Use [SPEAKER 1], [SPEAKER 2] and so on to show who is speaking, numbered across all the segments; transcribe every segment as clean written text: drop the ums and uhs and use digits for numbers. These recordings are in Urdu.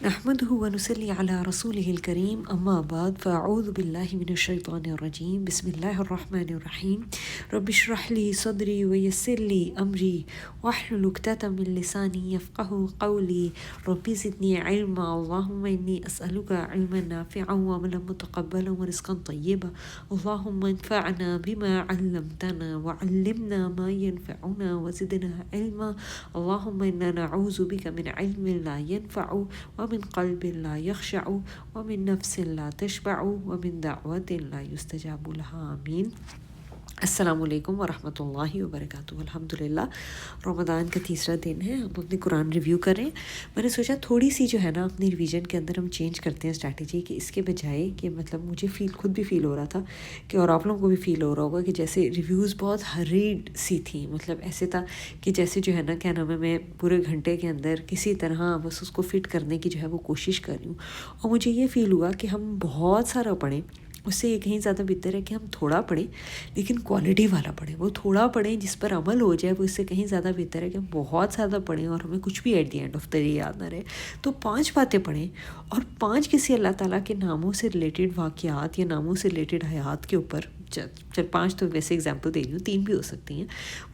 [SPEAKER 1] نحمده ونصلي على رسوله الكريم اما بعد فاعوذ بالله من الشيطان الرجيم بسم الله الرحمن الرحيم رب اشرح لي صدري ويسر لي امري واحلل عقدة من لساني يفقهوا قولي رب زدني علما اللهم اني اسالك علما نافعا وعملا متقبلا ورزقا طيبا اللهم انفعنا بما علمتنا وعلمنا ما ينفعنا وزدنا علما اللهم انا نعوذ بك من علم لا ينفع ومن قلب لا يخشع ومن نفس لا تشبع ومن دعوة لا يستجاب لها آمین۔ السلام علیکم ورحمۃ اللہ وبرکاتہ۔ الحمدللہ رمضان کا تیسرا دن ہے، ہم اپنے قرآن ریویو کر رہے ہیں۔ میں نے سوچا تھوڑی سی جو ہے نا اپنی ریویژن کے اندر ہم چینج کرتے ہیں اسٹریٹجی، کہ اس کے بجائے کہ مطلب مجھے خود بھی فیل ہو رہا تھا کہ اور آپ لوگوں کو بھی فیل ہو رہا ہوگا کہ جیسے ریویوز بہت ہریڈ سی تھیں، مطلب ایسے تھا کہ جیسے جو ہے نا کیا نام ہے میں پورے گھنٹے کے اندر کسی طرح بس اس کو فٹ کرنے کی جو ہے وہ کوشش کر رہی ہوں، اور مجھے یہ فیل ہوا کہ ہم بہت سارا پڑھیں، اس سے یہ کہیں زیادہ بہتر ہے کہ ہم تھوڑا پڑھیں لیکن کوالٹی والا پڑھیں۔ وہ تھوڑا پڑھیں جس پر عمل ہو جائے، وہ اس سے کہیں زیادہ بہتر ہے کہ ہم بہت زیادہ پڑھیں اور ہمیں کچھ بھی at the end of the day یاد نہ رہے۔ تو 5 باتیں پڑھیں، اور 5 کسی اللہ تعالیٰ کے ناموں سے ریلیٹڈ واقعات یا ناموں سے ریلیٹڈ حیات کے اوپر، چل 5 تو ویسے اگزامپل دے رہی ہوں، 3 بھی ہو سکتی ہیں،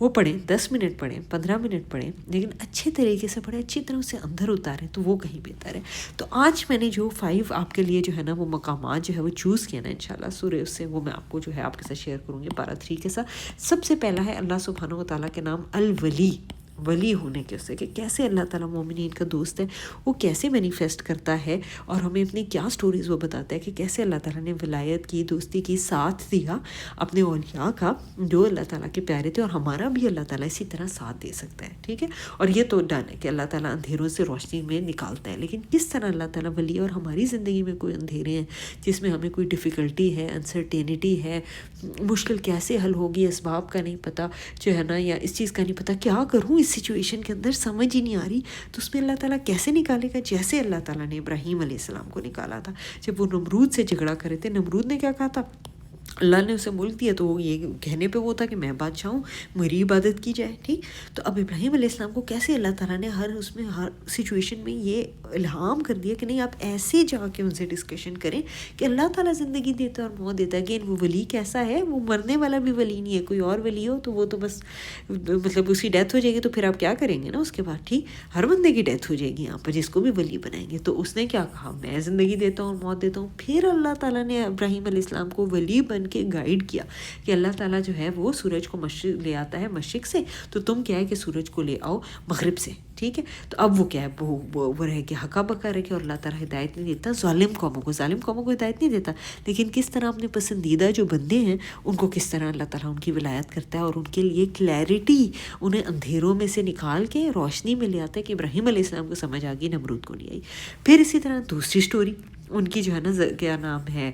[SPEAKER 1] وہ پڑھیں۔ 10 منٹ پڑھیں، 15 منٹ پڑھیں، لیکن اچھے طریقے سے پڑھیں، اچھی طرح اسے اندر اتاریں، تو وہ کہیں بہتر ہے۔ تو آج میں نے جو 5 آپ کے لیے جو ہے نا وہ مقامات جو ہے وہ چوز کیا نا انشاءاللہ سورہ، اس سے وہ میں آپ کو جو ہے آپ کے ساتھ شیئر کروں گی پارا 3 کے ساتھ۔ سب سے پہلا ہے اللہ سبحانہ و تعالیٰ کے نام الولی، ولی ہونے کے، اس سے کہ کیسے اللہ تعالیٰ مومنین کا دوست ہے، وہ کیسے مینیفیسٹ کرتا ہے، اور ہمیں اپنی کیا سٹوریز وہ بتاتا ہے کہ کیسے اللہ تعالیٰ نے ولایت کی، دوستی کی، ساتھ دیا اپنے اولیاء کا جو اللہ تعالیٰ کے پیارے تھے، اور ہمارا بھی اللہ تعالیٰ اسی طرح ساتھ دے سکتا ہے، ٹھیک ہے۔ اور یہ تو ڈن ہے کہ اللہ تعالیٰ اندھیروں سے روشنی میں نکالتا ہے، لیکن کس طرح اللہ تعالیٰ ولی، اور ہماری زندگی میں کوئی اندھیرے ہیں جس میں ہمیں کوئی ڈیفیکلٹی ہے، انسرٹینٹی ہے، مشکل کیسے حل ہوگی، اسباب کا نہیں پتہ جو ہے نا، یا اس چیز کا نہیں پتہ کیا کروں اس سچویشن کے اندر، سمجھ ہی نہیں آ رہی، تو اس میں اللہ تعالیٰ کیسے نکالے گا؟ جیسے اللہ تعالیٰ نے ابراہیم علیہ السلام کو نکالا تھا جب وہ نمرود سے جھگڑا کرے تھے۔ نمرود نے کیا کہا تھا؟ اللہ نے اسے ملک دیا تو وہ یہ کہنے پہ وہ تھا کہ میں بادشاہ ہوں، میری عبادت کی جائے، ٹھیک۔ تو اب ابراہیم علیہ السلام کو کیسے اللہ تعالیٰ نے اس میں ہر سچویشن میں یہ الہام کر دیا کہ نہیں آپ ایسے جا کے ان سے ڈسکشن کریں کہ اللہ تعالیٰ زندگی دیتا ہے اور موت دیتا ہے۔ اگین وہ ولی کیسا ہے؟ وہ مرنے والا بھی ولی نہیں ہے، کوئی اور ولی ہو تو وہ تو بس مطلب اس کی ڈیتھ ہو جائے گی تو پھر آپ کیا کریں گے نا اس کے بعد، ٹھیک۔ ہر بندے کی ڈیتھ ہو جائے گی یہاں پر جس کو بھی ولی بنائیں گے۔ تو اس نے کیا کہا؟ میں زندگی دیتا ہوں اور موت دیتا ہوں۔ پھر اللہ تعالیٰ نے ابراہیم علیہ السلام کو ولی بن کے گائیڈ کیا کہ اللہ تعالیٰ جو ہے وہ سورج کو مشرق لے آتا ہے مشرق سے، تو تم کیا ہے کہ سورج کو لے آؤ مغرب سے، ٹھیک ہے۔ تو اب وہ کیا ہے، وہ رہ کے حقا بکا رہ کے، اور اللہ تعالیٰ ہدایت نہیں دیتا ظالم قوموں کو، ظالم قوموں کو ہدایت نہیں دیتا، لیکن کس طرح اپنے پسندیدہ جو بندے ہیں ان کو کس طرح اللہ تعالیٰ ان کی ولایت کرتا ہے، اور ان کے لیے کلیئرٹی، انہیں اندھیروں میں سے نکال کے روشنی میں لے آتا ہے کہ ابراہیم علیہ السلام کو سمجھ آ گئی، نمرود کو نہیں آئی۔ پھر اسی طرح دوسری سٹوری ان کی جو ہے نا، کیا نام ہے،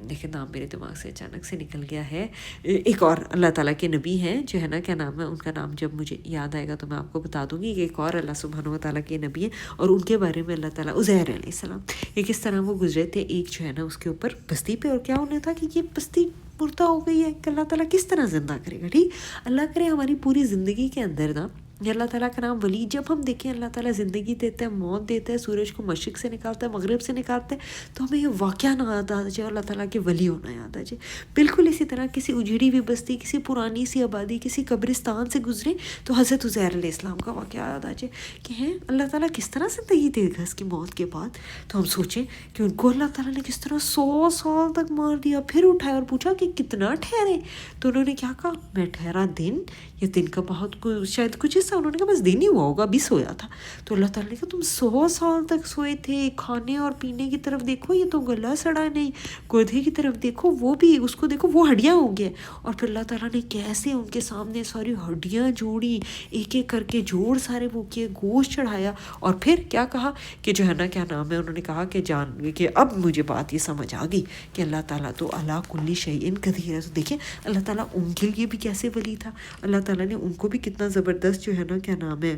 [SPEAKER 1] دیکھیں نام میرے دماغ سے اچانک سے نکل گیا ہے، ایک اور اللہ تعالیٰ کے نبی ہیں جو ہے نا، کیا نام ہے ان کا، نام جب مجھے یاد آئے گا تو میں آپ کو بتا دوں گی، کہ ایک اور اللہ سبحانہ و تعالیٰ کے نبی ہیں، اور ان کے بارے میں اللہ تعالیٰ، عزیر علیہ السلام، یہ کس طرح وہ گزرے تھے ایک جو ہے نا اس کے اوپر بستی پہ، اور کیا انہیں تھا کہ یہ بستی مردہ ہو گئی ہے، کہ اللہ تعالیٰ کس طرح زندہ کرے گا، ٹھیک۔ اللہ کرے ہماری پوری زندگی کے اندر نا یہ اللہ تعالیٰ کا نام ولی، جب ہم دیکھیں اللہ تعالیٰ زندگی دیتا ہے، موت دیتا ہے، سورج کو مشرق سے نکالتا ہے، مغرب سے نکالتا ہے، تو ہمیں یہ واقعہ نہ یاد آ جائے، اللہ تعالیٰ کے ولی ہونا یاد آ جائے۔ بالکل اسی طرح کسی اجڑی ہوئی بستی، کسی پرانی سی آبادی، کسی قبرستان سے گزرے تو حضرت عزیر علیہ السلام کا واقعہ یاد آ جائے کہ ہیں اللہ تعالیٰ کس طرح زندگی دے گا اس کی موت کے بعد۔ تو ہم سوچیں کہ ان کو اللہ تعالیٰ نے کس طرح 100 سال تک مار دیا، پھر اٹھایا اور پوچھا کہ کتنا ٹھہرے، تو انہوں نے کیا کہا؟ میں ٹھہرا دن یا دن کا بہت شاید کچھ حصہ، انہوں نے کہا بس دن ہی ہوا ہوگا، ابھی سویا تھا۔ تو اللہ تعالیٰ نے کہا تم 100 سال تک سوئے تھے، کھانے اور پینے کی طرف دیکھو یہ تو گلا سڑا نہیں، گودھے کی طرف دیکھو وہ بھی، اس کو دیکھو وہ ہڈیاں ہو گیا۔ اور پھر اللہ تعالیٰ نے کیسے ان کے سامنے ساری ہڈیاں جوڑی، ایک ایک کر کے جوڑ سارے وہ کیے، گوشت چڑھایا، اور پھر کیا کہا کہ جو ہے نا کیا نام ہے، انہوں نے کہا کہ جان کہ اب مجھے بات یہ سمجھ آ گئی کہ اللہ تعالیٰ تو علی کل شیء قدیر ہے۔ تو دیکھیں اللہ تعالیٰ ان کے لیے بھی کیسے ولی تھا، اللہ تعالیٰ نے ان کو بھی کتنا زبردست جو ہے نا کیا نام ہے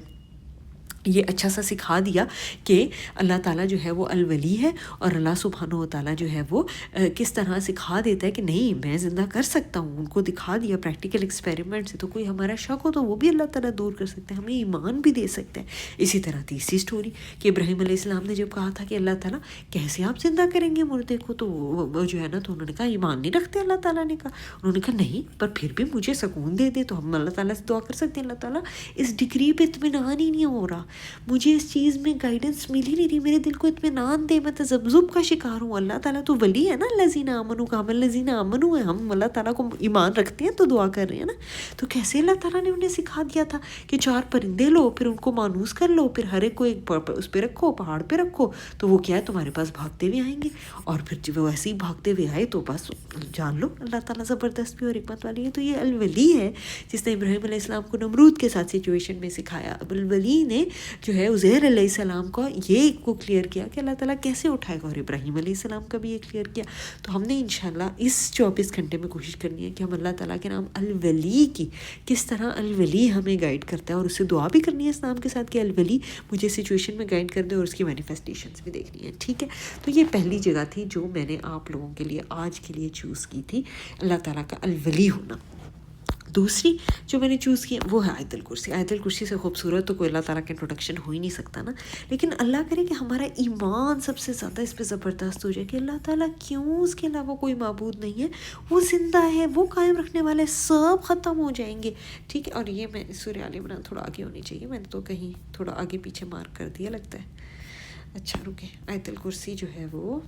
[SPEAKER 1] یہ اچھا سا سکھا دیا کہ اللہ تعالیٰ جو ہے وہ الولی ہے، اور اللہ سبحانہ و تعالیٰ جو ہے وہ کس طرح سکھا دیتا ہے کہ نہیں میں زندہ کر سکتا ہوں، ان کو دکھا دیا پریکٹیکل ایکسپیریمنٹ سے، تو کوئی ہمارا شک ہو تو وہ بھی اللہ تعالیٰ دور کر سکتے ہیں، ہمیں ایمان بھی دے سکتے ہیں۔ اسی طرح تیسری سٹوری کہ ابراہیم علیہ السلام نے جب کہا تھا کہ اللہ تعالیٰ کیسے آپ زندہ کریں گے مردے کو، تو وہ جو ہے نا، تو انہوں نے کہا ایمان نہیں رکھتے اللہ تعالیٰ نے کہا، انہوں نے کہا نہیں پر پھر بھی مجھے سکون دے دے، تو ہم اللہ تعالیٰ سے دعا کر سکتے ہیں اللہ تعالیٰ اس ڈگری پہ اطمینان ہی نہیں ہو رہا، مجھے اس چیز میں گائیڈنس مل ہی نہیں رہی، میرے دل کو اطمینان دے، میں تذبذب کا شکار ہوں، اللہ تعالیٰ تو ولی ہے نا، الذین آمنوا کا ہم الذین آمنوا ہیں، ہم اللہ تعالیٰ کو ایمان رکھتے ہیں تو دعا کر رہے ہیں نا۔ تو کیسے اللہ تعالیٰ نے انہیں سکھا دیا تھا کہ 4 پرندے لو، پھر ان کو مانوس کر لو، پھر ہر ایک کو ایک اس پہ رکھو، پہاڑ پہ رکھو، تو وہ کیا ہے تمہارے پاس بھاگتے ہوئے آئیں گے، اور پھر جب وہ ایسے ہی بھاگتے ہوئے آئے تو بس جان لو اللہ تعالیٰ زبردست بھی اور حکمت والی ہے۔ تو یہ الولی ہے جس نے ابراہیم علیہ السلام کو نمرود کے ساتھ سچویشن میں سکھایا، اب الولی نے جو ہے عزیر علیہ السلام کو یہ کو کلیئر کیا کہ اللہ تعالیٰ کیسے اٹھائے گا، اور ابراہیم علیہ السلام کا بھی یہ کلیئر کیا۔ تو ہم نے انشاءاللہ اس 24 گھنٹے میں کوشش کرنی ہے کہ ہم اللہ تعالیٰ کے نام الولی کی کس طرح الولی ہمیں گائیڈ کرتا ہے، اور اس سے دعا بھی کرنی ہے اس نام کے ساتھ کہ الولی مجھے سچویشن میں گائیڈ کر دے، اور اس کی مینیفیسٹیشنز بھی دیکھنی ہے، ٹھیک ہے۔ تو یہ پہلی جگہ تھی جو میں نے آپ لوگوں کے لیے آج کے لیے چوز کی تھی، اللہ تعالیٰ کا الولی ہونا۔ دوسری جو میں نے چوز کی وہ ہے آیت الکرسی۔ آیت الکرسی سے خوبصورت تو کوئی اللہ تعالیٰ کا انٹروڈکشن ہو ہی نہیں سکتا نا، لیکن اللہ کرے کہ ہمارا ایمان سب سے زیادہ اس پہ زبردست ہو جائے کہ اللہ تعالیٰ کیوں، اس کے علاوہ کوئی معبود نہیں ہے، وہ زندہ ہے، وہ قائم رکھنے والا ہے، سب ختم ہو جائیں گے، ٹھیک ہے۔ اور یہ میں سورہ آل عمران تھوڑا آگے ہونی چاہیے، میں نے تو کہیں تھوڑا آگے پیچھے مارک کر دیا لگتا ہے، اچھا رکے۔ آیت الکرسی جو ہے وہ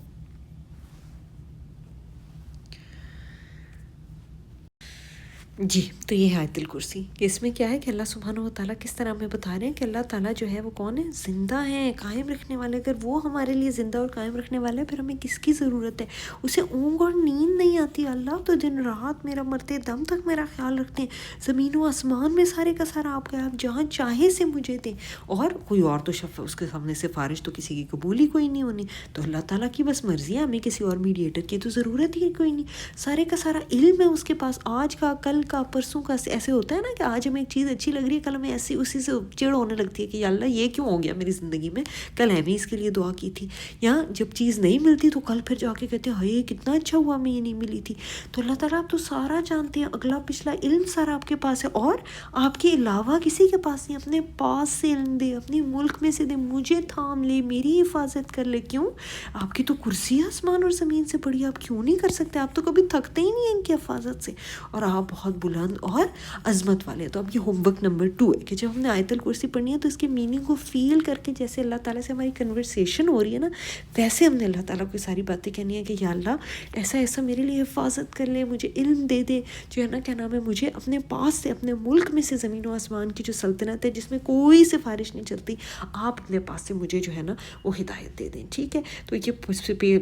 [SPEAKER 1] جی، تو یہ ہے آیت الکرسی کہ اس میں کیا ہے کہ اللہ سبحانہ و تعالیٰ کس طرح ہمیں بتا رہے ہیں کہ اللہ تعالیٰ جو ہے وہ کون ہے، زندہ ہیں، قائم رکھنے والے۔ اگر وہ ہمارے لیے زندہ اور قائم رکھنے والے ہیں، پھر ہمیں کس کی ضرورت ہے؟ اسے اونگ اور نیند نہیں آتی، اللہ تو دن رات میرا مرتے دم تک میرا خیال رکھتے ہیں، زمین و آسمان میں سارے کا سارا آپ کا، آپ جہاں چاہے سے مجھے دیں، اور کوئی اور تو اس کے سامنے سفارش تو کسی کی قبول ہی کوئی نہیں ہونی، تو اللہ تعالیٰ کی بس مرضی ہے، ہمیں کسی اور میڈیٹر کی تو ضرورت ہی کوئی نہیں، سارے کا سارا علم ہے اس کے پاس، آج کا، کل کا، پرسوں کا۔ ایسے ہوتا ہے نا کہ آج ہمیں ایک چیز اچھی لگ رہی ہے، کل ہمیں ایسی اسی سے چڑ ہونے لگتی ہے کہ یا اللہ یہ کیوں ہو گیا میری زندگی میں، کل ہمیں اس کے لیے دعا کی تھی، یا جب چیز نہیں ملتی تو کل پھر جا کے کہتے ہیں ہائے کتنا اچھا ہوا ہمیں یہ نہیں ملی تھی۔ تو اللہ تعالیٰ آپ تو سارا جانتے ہیں، اگلا پچھلا علم سارا آپ کے پاس ہے، اور آپ کے علاوہ کسی کے پاس نہیں، اپنے پاس سے علم دے، اپنے ملک میں سے دے، مجھے تھام لے، میری حفاظت کر لے۔ کیوں؟ آپ کی تو کرسی ہے آسمان اور زمین سے بڑی، آپ کیوں نہیں کر سکتے؟ آپ تو کبھی تھکتے ہی نہیں ہیں ان کی حفاظت سے، اور آپ بہت بلند اور عظمت والے۔ تو اب یہ ہوم ورک نمبر 2 ہے کہ جب ہم نے آیت الکرسی پڑھنی ہے تو اس کے میننگ کو فیل کر کے، جیسے اللہ تعالیٰ سے ہماری کنورسیشن ہو رہی ہے نا، ویسے ہم نے اللہ تعالیٰ کو ساری باتیں کہنی ہے کہ یا اللہ ایسا ایسا میرے لیے حفاظت کر لے، مجھے علم دے دے، جو ہے نا کیا نام ہے، مجھے اپنے پاس سے، اپنے ملک میں سے، زمین و آسمان کی جو سلطنت ہے جس میں کوئی سفارش نہیں چلتی، آپ اپنے پاس سے مجھے جو ہے نا وہ ہدایت دے دیں، ٹھیک ہے۔ تو یہ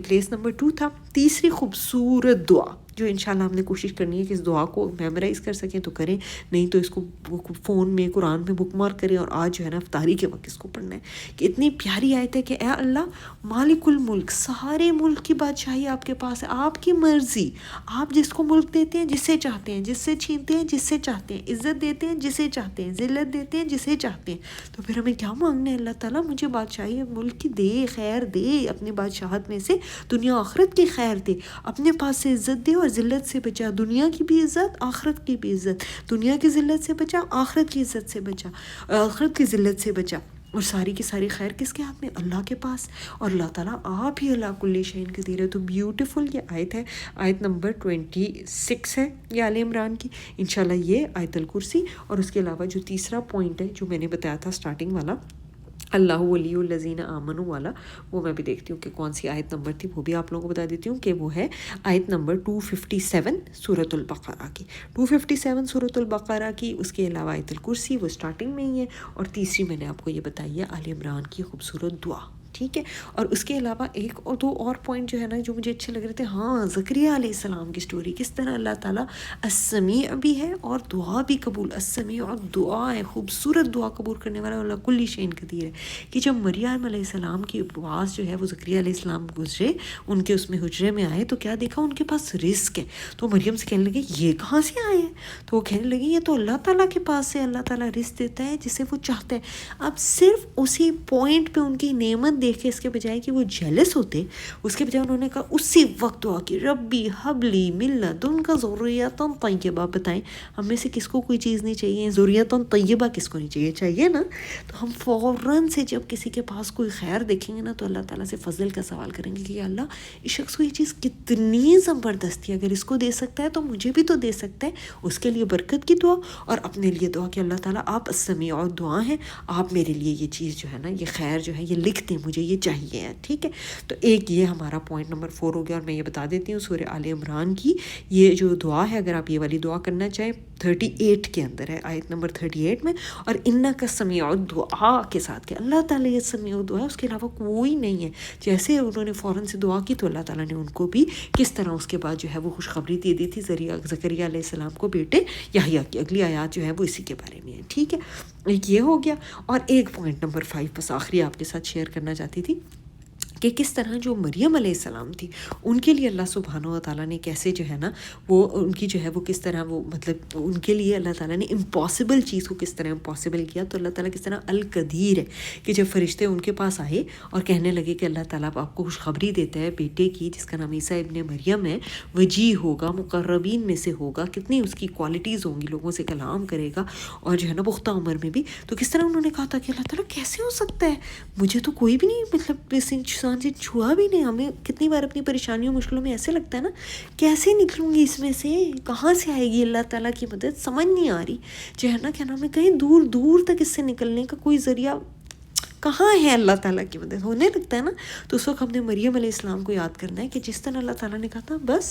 [SPEAKER 1] پلیس نمبر 2 تھا۔ تیسری خوبصورت دعا جو انشاءاللہ ہم نے کوشش کرنی ہے کہ اس دعا کو میمورائز کر سکیں تو کریں، نہیں تو اس کو فون میں، قرآن میں بک مارک کریں، اور آج جو ہے نا افطاری کے وقت اس کو پڑھنا ہے کہ اتنی پیاری آیت ہے کہ اے اللہ مالک الملک، سارے ملک کی بادشاہی آپ کے پاس ہے، آپ کی مرضی، آپ جس کو ملک دیتے ہیں جسے چاہتے ہیں، جس سے چھینتے ہیں جس سے چاہتے ہیں، عزت دیتے ہیں جسے چاہتے ہیں، ذلت دیتے ہیں جسے چاہتے ہیں۔ تو پھر ہمیں کیا مانگنا ہے؟ اللہ تعالیٰ مجھے بادشاہی ملک کی دے، خیر دے، اپنی بادشاہت میں سے دنیا آخرت کی خیر دے، اپنے پاس سے عزت دے اور ذلت سے بچا، دنیا کی بھی عزت آخرت کی بھی عزت، دنیا کی ذلت سے بچا، آخرت کی عزت سے بچا، آخرت کی ذلت سے بچا، اور ساری کی ساری خیر کس کے ہاتھ میں؟ اللہ کے پاس، اور اللہ تعالیٰ آپ ہی اللہ کل شیء قدیر ہے۔ تو بیوٹیفل یہ آیت ہے، آیت نمبر 26 ہے یہ آل عمران کی، انشاءاللہ یہ آیت الکرسی، اور اس کے علاوہ جو تیسرا پوائنٹ ہے جو میں نے بتایا تھا سٹارٹنگ والا، اللہ ولی الذین آمنوا والا، وہ میں بھی دیکھتی ہوں کہ کون سی آیت نمبر تھی، وہ بھی آپ لوگوں کو بتا دیتی ہوں کہ وہ ہے آیت نمبر 257 سورۃ البقرہ کی، 257 سورۃ البقرہ کی۔ اس کے علاوہ آیت الکرسی وہ سٹارٹنگ میں ہی ہے، اور تیسری میں نے آپ کو یہ بتائی ہے آل عمران کی خوبصورت دعا، ٹھیک ہے. اور اس کے علاوہ ایک اور دو اور پوائنٹ جو ہے نا جو مجھے اچھے لگ رہے تھے. ہاں زکریا علیہ السلام کی سٹوری, کس طرح اللہ تعالیٰ السمیع بھی ہے اور دعا بھی قبول, السمیع اور دعا ہے, خوبصورت دعا قبول کرنے والا, اللہ کل شیء قدیر ہے. کہ جب مریم علیہ السلام کی آواز جو ہے وہ زکریا علیہ السلام گزرے, ان کے اس میں حجرے میں آئے, تو کیا دیکھا, ان کے پاس رزق ہے. تو مریم سے کہنے لگے یہ کہاں سے آئے ہیں؟ تو وہ کہنے لگی یہ تو اللہ تعالیٰ کے پاس سے, اللہ تعالیٰ رزق دیتا ہے جسے وہ چاہتا ہے. اب صرف اسی پوائنٹ پہ ان کی نعمت دیکھ کے, اس کے بجائے کہ وہ جیلس ہوتے, اس کے بجائے انہوں نے کہا اسی وقت دعا کی, ربی حبلی من لدنک ذریۃ طیبہ. بتائیں ہم میں سے کس کو کوئی چیز نہیں چاہیے؟ ذریۃ طیبہ کس کو نہیں چاہیے؟ چاہیے نا. تو ہم فوراً سے جب کسی کے پاس کوئی خیر دیکھیں گے نا تو اللہ تعالیٰ سے فضل کا سوال کریں گے کہ اللہ اس شخص کو یہ چیز کتنی زبردست ہے, اگر اس کو دے سکتا ہے تو مجھے بھی تو دے سکتا ہے. اس کے لیے برکت کی دعا اور اپنے لیے دعا کہ اللہ تعالیٰ آپ السمیع اور دعا ہیں, آپ میرے لیے یہ چیز جو ہے نا, یہ خیر جو ہے یہ لکھ دیں, مجھے یہ چاہیے ہے. ٹھیک ہے, تو ایک یہ ہمارا پوائنٹ نمبر 4 ہو گیا. اور میں یہ بتا دیتی ہوں سورہ آل عمران کی یہ جو دعا ہے, اگر آپ یہ والی دعا کرنا چاہیں 38 کے اندر ہے, آیت نمبر 38 میں, اور انک سمیع دعا کے ساتھ کہ اللہ تعالیٰ یہ سمیع دعا ہے, اس کے علاوہ کوئی نہیں ہے. جیسے انہوں نے فوراً سے دعا کی تو اللہ تعالیٰ نے ان کو بھی کس طرح اس کے بعد جو ہے وہ خوشخبری دے دی تھی زکریا علیہ السلام کو بیٹے یحییٰ کی. اگلی آیات جو ہے وہ اسی کے بارے میں ہے. ٹھیک ہے, ایک یہ ہو گیا. اور ایک پوائنٹ نمبر 5 بس آخری آپ کے ساتھ شیئر کرنا چاہتی تھی کہ کس طرح جو مریم علیہ السلام تھی ان کے لیے اللہ سبحانہ و تعالیٰ نے کیسے جو ہے نا وہ ان کی جو ہے وہ کس طرح وہ مطلب ان کے لیے اللہ تعالیٰ نے امپاسبل چیز کو کس طرح امپاسبل کیا. تو اللہ تعالیٰ کس طرح القدیر ہے کہ جب فرشتے ان کے پاس آئے اور کہنے لگے کہ اللہ تعالیٰ آپ کو خوشخبری دیتا ہے بیٹے کی جس کا نام عیسیٰ ابن مریم ہے, وجیہ ہوگا, مقربین میں سے ہوگا, کتنی اس کی کوالٹیز ہوں گی, لوگوں سے کلام کرے گا اور جو ہے نا پختہ عمر میں بھی. تو کس طرح انہوں نے کہا تھا کہ اللہ تعالیٰ کیسے ہو سکتا ہے, مجھے تو کوئی بھی نہیں مطلب اس انسان سے چھوا بھی نہیں. ہمیں کتنی بار اپنی پریشانیوں مشکلوں میں ایسے لگتا ہے نا کیسے نکلوں گی اس میں سے, کہاں سے آئے گی اللہ تعالیٰ کی مدد, سمجھ نہیں آ رہی جو ہے نا, کیا نام ہے, کہیں دور دور تک اس سے نکلنے کا کوئی ذریعہ کہاں ہے اللہ تعالیٰ کی مدد ہونے لگتا ہے نا. تو اس وقت ہم نے مریم علیہ السلام کو یاد کرنا ہے کہ جس طرح اللہ تعالیٰ نے کہا تھا, بس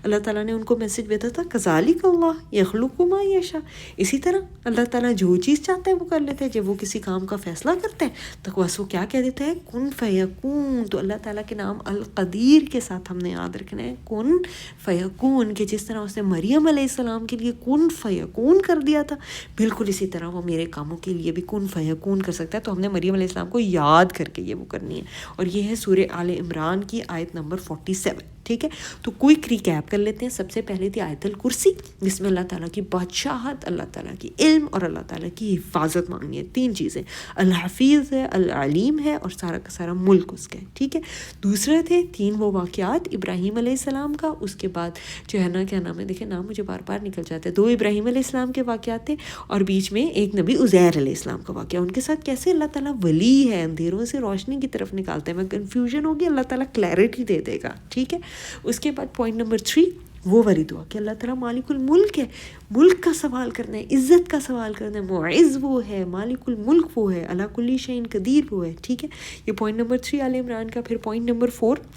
[SPEAKER 1] اللہ تعالیٰ نے ان کو میسج بھیجا تھا کذالک اللہ یخلق ما یشاء, اسی طرح اللہ تعالیٰ جو چیز چاہتا ہے وہ کر لیتا ہے. جب وہ کسی کام کا فیصلہ کرتا ہے تو بس وہ کیا کہہ دیتا ہے, کن فیکون. تو اللہ تعالیٰ کے نام القدیر کے ساتھ ہم نے یاد رکھنا ہے, کن فیکون, کہ جس طرح اس نے مریم علیہ السلام کے لیے کن فیکون کر دیا تھا, بالکل اسی طرح وہ میرے کاموں کے لیے بھی کن فیکون کر سکتا ہے. تو ہم نے مریم علیہ السلام کو یاد کر کے یہ وہ کرنی ہے. اور یہ ہے سورہ آل عمران کی آیت نمبر 47. ٹھیک ہے, تو کوئک ریکیپ کر لیتے ہیں. سب سے پہلے تھی آیت الکرسی جس میں اللہ تعالیٰ کی بادشاہت, اللہ تعالیٰ کی علم اور اللہ تعالیٰ کی حفاظت مانگنی ہے. 3 چیزیں, الحفیظ ہے, العلیم ہے, اور سارا کا سارا ملک اس کا ہے. ٹھیک ہے, دوسرے تھے 3 وہ واقعات ابراہیم علیہ السلام کا, اس کے بعد جو ہے نا کیا نام ہے, دیکھیں نام مجھے بار بار نکل جاتا ہے, 2 ابراہیم علیہ السلام کے واقعات تھے, اور بیچ میں ایک نبی عزیر علیہ السلام کا واقعہ. ان کے ساتھ کیسے اللہ تعالیٰ ولی ہے, اندھیروں سے روشنی کی طرف نکالتے ہیں. میں کنفیوژن ہوگی, اللہ تعالیٰ کلیئرٹی دے دے گا. ٹھیک ہے, اس کے بعد پوائنٹ نمبر 3 وہ والی دعا کہ اللہ تعالیٰ مالک الملک ہے, ملک کا سوال کرنا ہے, عزت کا سوال کرنا ہے, معز وہ ہے, مالک الملک وہ ہے, علی کل شیء قدیر وہ ہے. ٹھیک ہے, یہ پوائنٹ نمبر 3 آل عمران کا. پھر پوائنٹ نمبر 4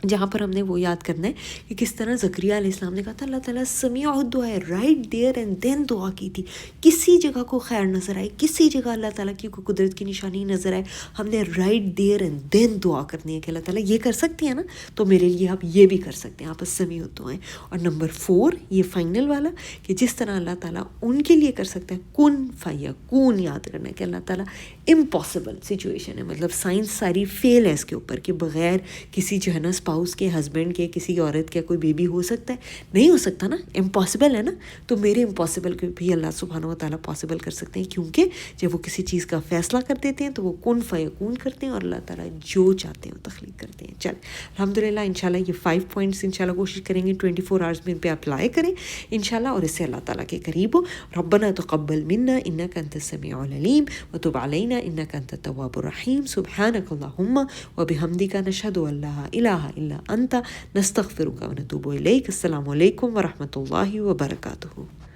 [SPEAKER 1] جہاں پر ہم نے وہ یاد کرنا ہے کہ کس طرح زکریا علیہ السلام نے کہا تھا اللہ تعالیٰ سمیع الدعا ہے, رائٹ دیئر اینڈ دین دعا کی تھی. کسی جگہ کو خیر نظر آئے, کسی جگہ اللہ تعالیٰ کی کوئی قدرت کی نشانی نظر آئے, ہم نے رائٹ دیئر اینڈ دین دعا کرنی ہے کہ اللہ تعالیٰ یہ کر سکتی ہیں نا, تو میرے لیے آپ یہ بھی کر سکتے ہیں, آپ سمیع الدعا ہیں. اور نمبر 4 یہ فائنل والا کہ جس طرح اللہ تعالیٰ ان کے لیے کر سکتا ہے کن فیکون, یاد کرنا ہے کہ اللہ تعالیٰ امپاسبل سچویشن ہے, مطلب سائنس ساری فیل ہے اس کے اوپر کہ بغیر کسی جو ہے نا اسپاؤس کے, ہسبینڈ کے, کسی عورت کے کوئی بیبی ہو سکتا ہے, نہیں ہو سکتا نا, امپاسبل ہے نا. تو میرے امپاسبل کو بھی اللہ سبحانہ و تعالیٰ پاسبل کر سکتے ہیں, کیونکہ جب وہ کسی چیز کا فیصلہ کر دیتے ہیں تو وہ کن فیکون کرتے ہیں, اور اللہ تعالیٰ جو چاہتے ہیں وہ تخلیق کرتے ہیں. چل الحمدللہ انشاءاللہ یہ 5 پوائنٹس انشاءاللہ کوشش کریں گے 24 آورز میں ان پہ اپلائی کریں انشاءاللہ, اور اس سے اللہ تعالیٰ کے قریب ہو. ربنا تقبل منا انک انت السمیع العلیم وتب علینا انک انت التواب الرحیم. سبحانک اللہم وبحمدک نشہد ان لا الہ الا انت نستغفرک ونتوب الیک. السلام علیکم ورحمۃ اللہ وبرکاتہ.